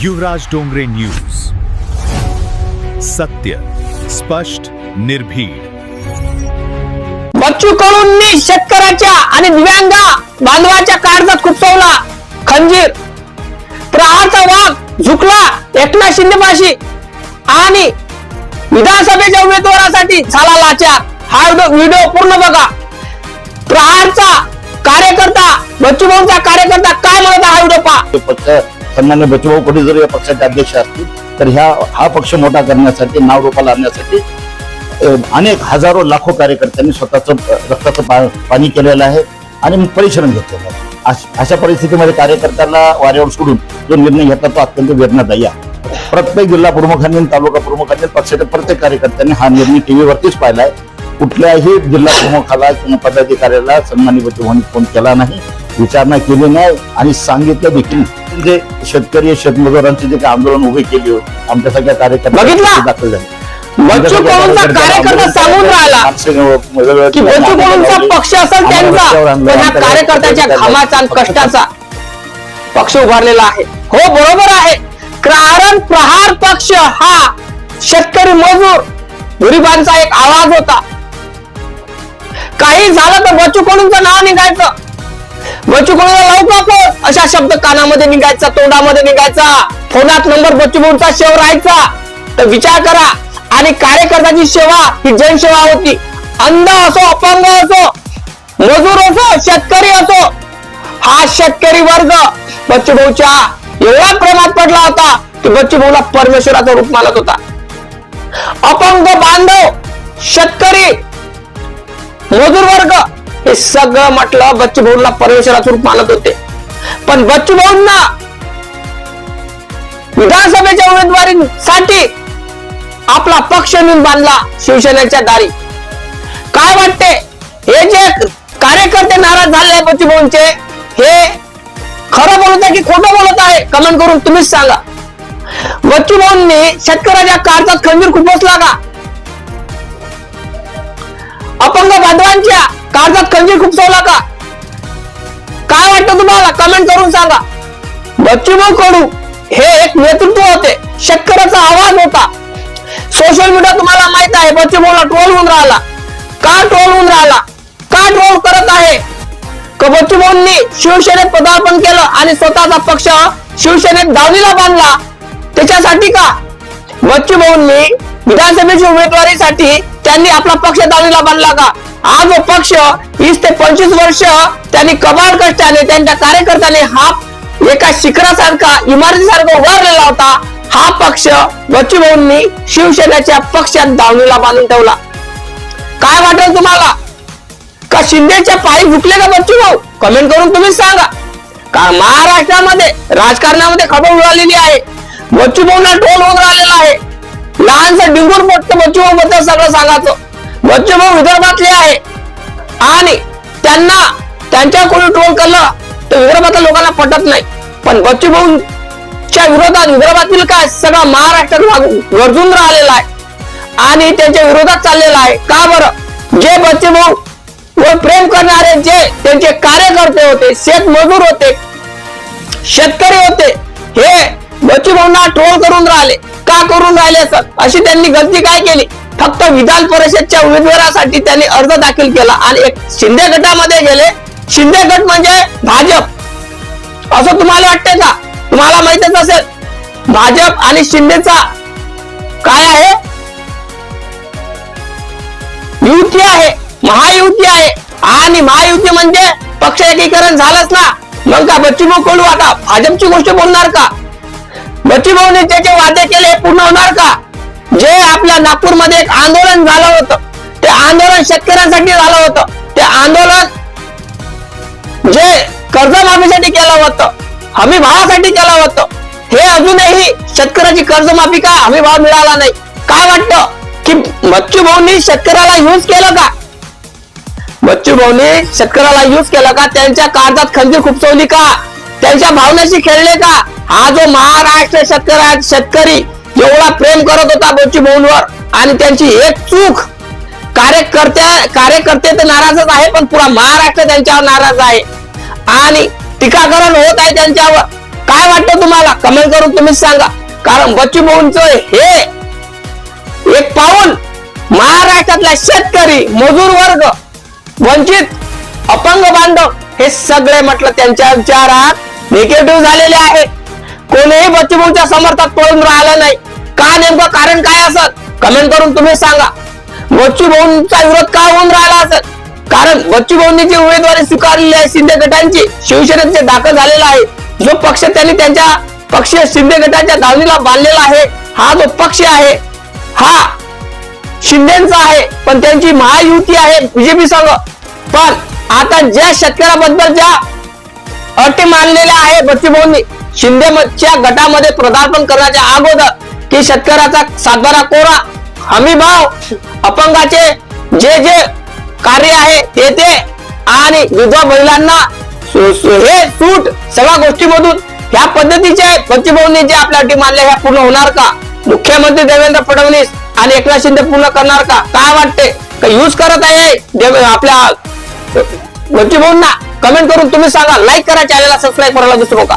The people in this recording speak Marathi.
युवराज डोंगरे न्यूज, सत्य, स्पष्ट, निर्भीड. बच्चू कडूंनी शेतकऱ्याच्या आणि दिव्यांग बांधवाच्या काळजात खुपसवला खंजीर. प्रहारचा वाघ झुकला एकनाथ शिंदेपाशी आणि विधानसभेच्या उमेदवारासाठी झाला लाचार. हा व्हिडिओ पूर्ण बघा. प्रहारचा कार्यकर्ता, बच्चू भाऊंचा कार्यकर्ता काय म्हणत हा व्हिडिओ पहा. पक्ष सन्मान्य बच्चूभाऊ कडू जर या पक्षाचे अध्यक्ष असतील तर हा पक्ष मोठा करण्यासाठी, नाव रूपाला आणण्यासाठी अनेक हजारो लाखो कार्यकर्त्यांनी स्वतःचं रक्ताचं पाणी केलेलं आहे आणि परिश्रम घेतलेला आहे. अशा परिस्थितीमध्ये कार्यकर्त्यांना वाऱ्यावर सोडून जो निर्णय घेतला तो अत्यंत वेदनादायी आहे. प्रत्येक जिल्हा प्रमुखांनी, तालुका प्रमुखांनी, पक्षाच्या प्रत्येक कार्यकर्त्यांनी हा निर्णय टीव्हीवरतीच पाहिलाय. कुठल्याही जिल्हा प्रमुखाला किंवा पदाधिकाऱ्याला सन्मान्य बच्चूभाऊंनी फोन केला नाही, विचारणा केली नाही आणि सांगितलं देखील. जे शेतकरी शेतमजुरांचे जे काही आंदोलन उभे केले होते, आमच्यासारख्या कार्यकर्त्यांना दाखल झाले. बच्चू कडूंचा कार्यकर्ता सांगून राहिला की बच्चू कडूंचा पक्ष असेल त्यांचा, पण ह्या कार्यकर्त्याच्या घामाचा आणि कष्टाचा पक्ष उभारलेला आहे. हो, बरोबर आहे. कारण प्रहार पक्ष हा शेतकरी मजूर गरिबांचा एक आवाज होता. काही झालं तर बच्चू कडूंचं नाव निघायचं, बच्चू कडूला लवकर अशा शब्द कानामध्ये निघायचा, तोंडामध्ये निघायचा, फोनात नंबर बच्चू कडूंचा सेव राहायचा. तर विचार करा. आणि कार्यकर्त्याची सेवा ही जनसेवा होती. अंध असो, अपंग असो, मजूर असो, शेतकरी असो, हा शेतकरी वर्ग बच्चू भाऊच्या एवढा प्रेमात पडला होता की बच्चू भाऊला परमेश्वराचं रूप मानत होता. अपंग, बांधव, शेतकरी, मजूर वर्ग हे सगळं म्हटलं बच्चू भाऊला परमेश्वराचं रूप मानत होते. पण बच्चू भाऊंना विधानसभेच्या उमेदवारीसाठी आपला पक्ष नेऊन बांधला शिवसेनेच्या दारी. काय वाटते, हे जे कार्यकर्ते नाराज झाले बच्चू भाऊंचे, हे खरं बोलत आहे की खोटं बोलत आहे? कमेंट करून तुम्हीच सांगा. बच्चू भाऊंनी शेतकऱ्याच्या काळजात खंजीर खुपसला का? अपंग बांधवांच्या काळजात खंजीर खुपसवला का? काय वाटतं तुम्हाला? कमेंट करून सांगा. बच्चू भाऊ कडू हे एक नेतृत्व होते, शेतकऱ्याचा आवाज होता. सोशल मीडिया तुम्हाला माहित आहे, बच्चू भाऊला ट्रोल होऊन राहिला. का ट्रोल होऊन राहिला? का ट्रोल करत आहे? बच्चू भाऊंनी शिवसेनेत पदार्पण केलं आणि स्वतःचा पक्ष शिवसेनेत दावणीला बांधला, त्याच्यासाठी का? बच्चू भाऊंनी विधानसभेच्या उमेदवारीसाठी त्यांनी आपला पक्ष दावणीला बांधला का? हा जो पक्ष 20 ते 25 वर्ष त्यांनी कबाड कष्टाने, त्यांच्या कार्यकर्त्याने हा एका शिखरासारखा, इमारतीसारखा उभारलेला होता. हा पक्ष बच्चू भाऊंनी शिवसेनेच्या पक्षात दावणीला बांधून ठेवला. काय वाटेल तुम्हाला? का शिंदेच्या पायी झुकले का बच्चू भाऊ? कमेंट करून तुम्ही सांगा. का महाराष्ट्रामध्ये राजकारणामध्ये खबर उडालेली आहे, बच्चू भाऊंना ट्रोल होऊन राहिलेला आहे. लहानसं डिंगूर मोठं बच्चू भाऊ बद्दल सगळं सांगायचं. बच्चू भाऊ विदर्भातले आहे आणि त्यांना त्यांच्या कोणी ट्रोल केलं तर विदर्भातल्या लोकांना पटत नाही. पण बच्चू भाऊच्या विरोधात विदर्भातील काय सगळं महाराष्ट्रात गरजून राहिलेला आहे आणि त्यांच्या विरोधात चाललेला आहे. का बरं? जे बच्चू भाऊ वर प्रेम करणारे, जे त्यांचे कार्यकर्ते होते, शेतमजूर होते, शेतकरी होते, हे बच्चू भाऊंना ट्रोल करून राहिले. का करून राहिले सर? अशी त्यांनी गलती काय केली? फक्त विधान परिषदच्या उमेदवारासाठी त्यांनी अर्ज दाखल केला आणि एक शिंदे गटामध्ये गेले. शिंदे गट म्हणजे भाजप असं तुम्हाला वाटते का? तुम्हाला माहितच असेल, भाजप आणि शिंदेचा काय आहे? युती आहे, महायुती आहे. आणि महायुती म्हणजे पक्ष एकीकरण झालंच ना. मग का बच्चू भाऊ कडू आता भाजपची गोष्ट बोलणार का? बच्चू भाऊने त्याचे वादे केले पूर्ण होणार का? जे आपल्या नागपूरमध्ये एक आंदोलन झालं होतं, ते आंदोलन शेतकऱ्यांसाठी झालं होतं. ते आंदोलन जे कर्जमाफीसाठी केलं होतं, हमी भावासाठी केलं होतं, हे अजूनही शेतकऱ्याची कर्जमाफी का हमी भाव मिळाला नाही. काय वाटतं की बच्चू भाऊंनी शेतकऱ्याला यूज केलं का? बच्चू भाऊने शेतकऱ्याला यूज केलं का? त्यांच्या काळजात खंजीर खुपसवली का? त्यांच्या भावनेशी खेळले का? हा जो महाराष्ट्र शेतकरी एवढा प्रेम करत होता बच्चू भाऊंवर आणि त्यांची एक चूक, कार्यकर्ते तर नाराजच आहे, पण पुरा महाराष्ट्र त्यांच्यावर नाराज आहे आणि टीकाकरण होत आहे त्यांच्यावर. काय वाटतं तुम्हाला कमेंट करून तुम्हीच सांगा. कारण बच्चू भाऊंचं हे एक पाऊल महाराष्ट्रातला शेतकरी, मजूर वर्ग, वंचित, अपंग बांधव हे सगळे म्हटलं त्यांच्या विचारात निगेटिव्ह झालेले आहे. कोणीही बच्चू भाऊच्या समर्थात पळून राहिलं नाही. का, नेमकं कारण काय असत कमेंट करून तुम्ही सांगा. बच्चू भाऊंचा विरोध का होऊन राहिला असत? कारण बच्चू भाऊंनी जी उमेदवारी स्वीकारलेली आहे शिंदे गटांची, शिवसेनेचे दाखल झालेला आहे. जो पक्ष त्यांनी त्यांच्या पक्षीय शिंदे गटाच्या दावणीला बांधलेला आहे, हा जो पक्ष आहे हा शिंदेचा आहे, पण त्यांची महायुती आहे बीजेपी संघ. पण आता ज्या शेतकऱ्याबद्दल ज्या अटी मानलेल्या आहे बच्चू भाऊंनी शिंदेच्या गटामध्ये पदार्पण करण्याच्या अगोदर, की शेतकऱ्याचा सातबारा कोरा, हमी भाव, अपंगाचे जे जे कार्य आहे ते आणि विधवा महिलांना हे सूट, सगळ्या गोष्टीमधून ह्या पद्धतीचे बच्चू भाऊंनी जे आपल्या अटी मानल्या ह्या पूर्ण होणार का? मुख्यमंत्री देवेंद्र फडणवीस आणि एकनाथ शिंदे पूर्ण करणार का? काय वाटते? का यूज करत आहे आपल्या बच्चू भाऊंना? कमेंट करून तुम्ही सांगा. लाईक करा, चॅनलला सबस्क्राईब करायला विसरू नका.